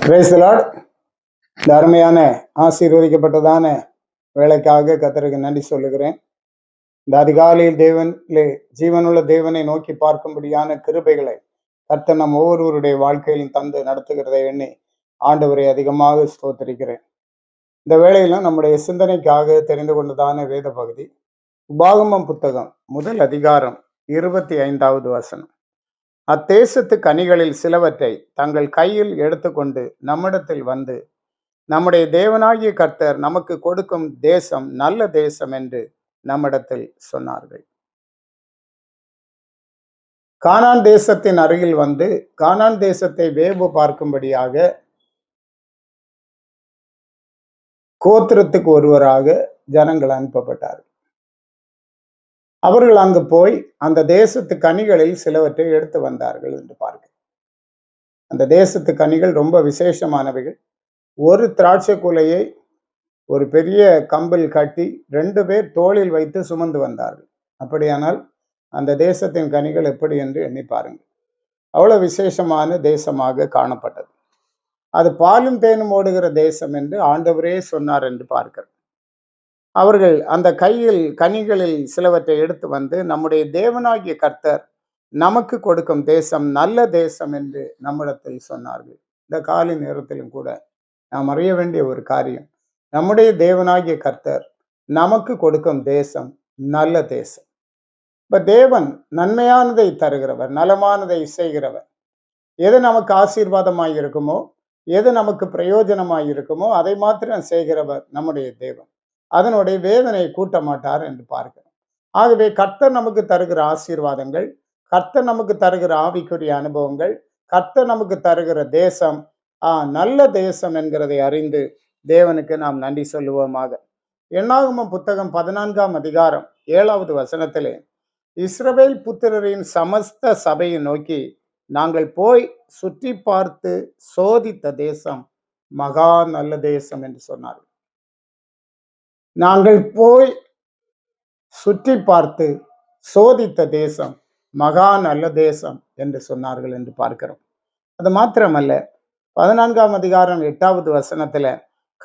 Praise the Lord. இந்த அருமையான ஆசீர்வதிக்கப்பட்டதான வேலைக்காக கர்த்தருக்கு நன்றி சொல்லுகிறேன். இந்த அதிகாலையில் ஜீவனுள்ள தேவனை நோக்கி பார்க்கும்படியான கிருபைகளை கர்த்தர் நம் ஒவ்வொருவருடைய வாழ்க்கையிலும் தந்து நடத்துகிறதை எண்ணி ஆண்டவரை அதிகமாக ஸ்தோத்திரிக்கிறேன். இந்த வேளையிலும் நம்முடைய சிந்தனைக்காக தெரிந்து கொண்டதான வேத பகுதி உபாகமம் புத்தகம் 1 அதிகாரம் 25வது வசனம். அத்தேசத்து கனிகளில் சிலவற்றை தங்கள் கையில் எடுத்துக்கொண்டு நம்மிடத்தில் வந்து நம்முடைய தேவனாகிய கர்த்தர் நமக்கு கொடுக்கும் தேசம் நல்ல தேசம் என்று நம்மிடத்தில் சொன்னார்கள். கானான் தேசத்தின் அருகில் வந்து கானான் தேசத்தை வேவு பார்க்கும்படியாக கோத்திரத்துக்கு ஒருவராக ஜனங்கள் அனுப்பப்பட்டார்கள். அவர்கள் அங்கு போய் அந்த தேசத்து கனிகளில் சிலவற்றை எடுத்து வந்தார்கள் என்று பார்க்க. அந்த தேசத்து கனிகள் ரொம்ப விசேஷமானவைகள். ஒரு திராட்சை குலையை ஒரு பெரிய கம்பில் கட்டி 2 பேர் தோளில் வைத்து சுமந்து வந்தார்கள். அப்படியானால் அந்த தேசத்தின் கனிகள் எப்படி என்று எண்ணி பாருங்கள். அவ்வளவு விசேஷமான தேசமாக காணப்பட்டது. அது பாலும் தேனும் ஓடுகிற தேசம் என்று ஆண்டவரே சொன்னார் என்று பார்க்கிறோம். அவர்கள் அந்த கனிகளில் சிலவற்றை எடுத்து வந்து நம்முடைய தேவனாகிய கர்த்தர் நமக்கு கொடுக்கும் தேசம் நல்ல தேசம் என்று நம்மிடத்தில் சொன்னார்கள். இந்த காலை நேரத்திலும் கூட நாம் அறிய வேண்டிய ஒரு காரியம், நம்முடைய தேவனாகிய கர்த்தர் நமக்கு கொடுக்கும் தேசம் நல்ல தேசம். இப்ப தேவன் நன்மையானதை தருகிறவர், நலமானதை செய்கிறவர். எது நமக்கு ஆசீர்வாதமாய் இருக்குமோ, எது நமக்கு பிரயோஜனமாய் இருக்குமோ அதை மாத்திரம் செய்கிறவர் நம்முடைய தேவன். அதனுடைய வேதனை கூட்ட மாட்டார் என்று பார்க்கிறோம். ஆகவே கர்த்தர் நமக்கு தருகிற ஆசீர்வாதங்கள், கர்த்தர் நமக்கு தருகிற ஆவிக்குரிய அனுபவங்கள், கர்த்தர் நமக்கு தருகிற தேசம் நல்ல தேசம் என்கிறதை அறிந்து தேவனுக்கு நாம் நன்றி சொல்லுவோமாக. என்னாகமம் புத்தகம் 14ஆம் அதிகாரம் 7வது வசனத்திலே இஸ்ரவேல் புத்திரரின் சமஸ்த சபையை நோக்கி, நாங்கள் போய் சுற்றி பார்த்து சோதித்த தேசம் மகா நல்ல தேசம் என்று சொன்னார்கள். நாங்கள் போய் சுற்றி பார்த்து சோதித்த தேசம் மகா நல்ல தேசம் என்று சொன்னார்கள் என்று பார்க்கிறோம். அது மாத்திரமல்ல, 14ஆம் அதிகாரம் 8வது வசனத்துல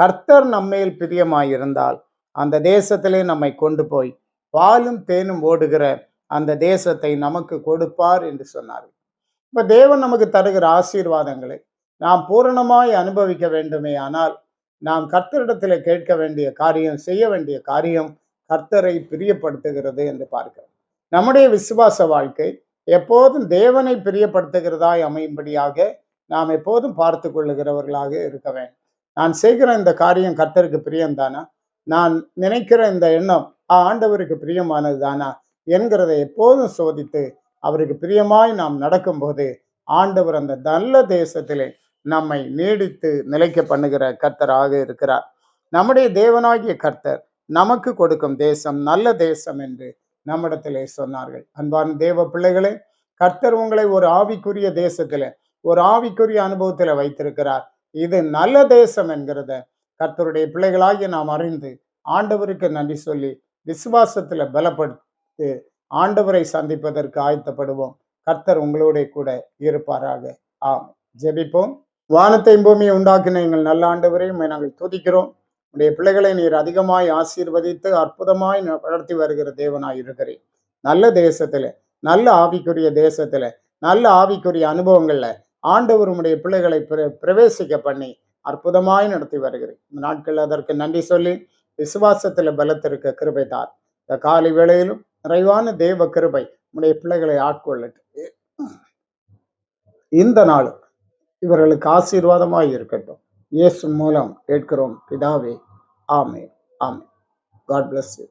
கர்த்தர் நம்மேல் பிரியமாயிருந்தால் அந்த தேசத்திலே நம்மை கொண்டு போய் பாலும் தேனும் ஓடுகிற அந்த தேசத்தை நமக்கு கொடுப்பார் என்று சொன்னார்கள். இப்ப தேவன் நமக்கு தருகிற ஆசீர்வாதங்களை நாம் பூரணமாய் அனுபவிக்க வேண்டுமே ஆனால் நாம் கர்த்தரிடத்தில் கேட்க வேண்டிய காரியம், செய்ய வேண்டிய காரியம் கர்த்தரை பிரியப்படுத்துகிறது என்று பார்க்கிறோம். நம்முடைய விசுவாச வாழ்க்கை எப்போதும் தேவனை பிரியப்படுத்துகிறதாய் அமையும்படியாக நாம் எப்போதும் பார்த்து கொள்ளுகிறவர்களாக இருக்க வேண்டும். நான் செய்கிற இந்த காரியம் கர்த்தருக்கு பிரியம்தானா, நான் நினைக்கிற இந்த எண்ணம் ஆண்டவருக்கு பிரியமானது தானா என்கிறதை எப்போதும் சோதித்து அவருக்கு பிரியமாய் நாம் நடக்கும்போது ஆண்டவர் அந்த நல்ல தேசத்திலே நம்மை நீடித்து நிலைக்க பண்ணுகிற கர்த்தராக இருக்கிறார். நம்முடைய தேவனாகிய கர்த்தர் நமக்கு கொடுக்கும் தேசம் நல்ல தேசம் என்று நம்மிடத்திலே சொன்னார்கள். அன்பான தேவ பிள்ளைகளே, கர்த்தர் உங்களை ஒரு ஆவிக்குரிய தேசத்துல, ஒரு ஆவிக்குரிய அனுபவத்துல வைத்திருக்கிறார். இது நல்ல தேசம் என்கிறத கர்த்தருடைய பிள்ளைகளாகிய நாம் அறிந்து ஆண்டவருக்கு நன்றி சொல்லி விசுவாசத்துல பலப்படுத்தி ஆண்டவரை சந்திப்பதற்கு ஆயத்தப்படுவோம். கர்த்தர் உங்களோட கூட இருப்பாராக. ஆமென். ஜெபிப்போம். வானத்தையும் பூமியை உண்டாக்கின எங்கள் நல்ல ஆண்டவரை நாங்கள் துதிக்கிறோம். உடைய பிள்ளைகளை நீர் அதிகமாய் ஆசீர்வதித்து அற்புதமாய் வளர்த்தி வருகிற தேவனாய் இருக்கிறேன். நல்ல தேசத்துல, நல்ல ஆவிக்குரிய தேசத்துல, நல்ல ஆவிக்குரிய அனுபவங்கள்ல ஆண்டவர் உடைய பிள்ளைகளை பிரவேசிக்க பண்ணி அற்புதமாய் நடத்தி வருகிறேன். இந்த நாட்கள் அதற்கு நன்றி சொல்லி விசுவாசத்துல பலத்திருக்க கிருபை தார். இந்த காலை வேளையிலும் நிறைவான தேவ கிருபை உடைய பிள்ளைகளை ஆட்கொள்ளட்டு. இந்த நாளும் இவர்களுக்கு ஆசீர்வாதமாய் இருக்கட்டும். இயேசு மூலம் கேட்கிறோம் பிதாவே. ஆமென். ஆமென். God bless you.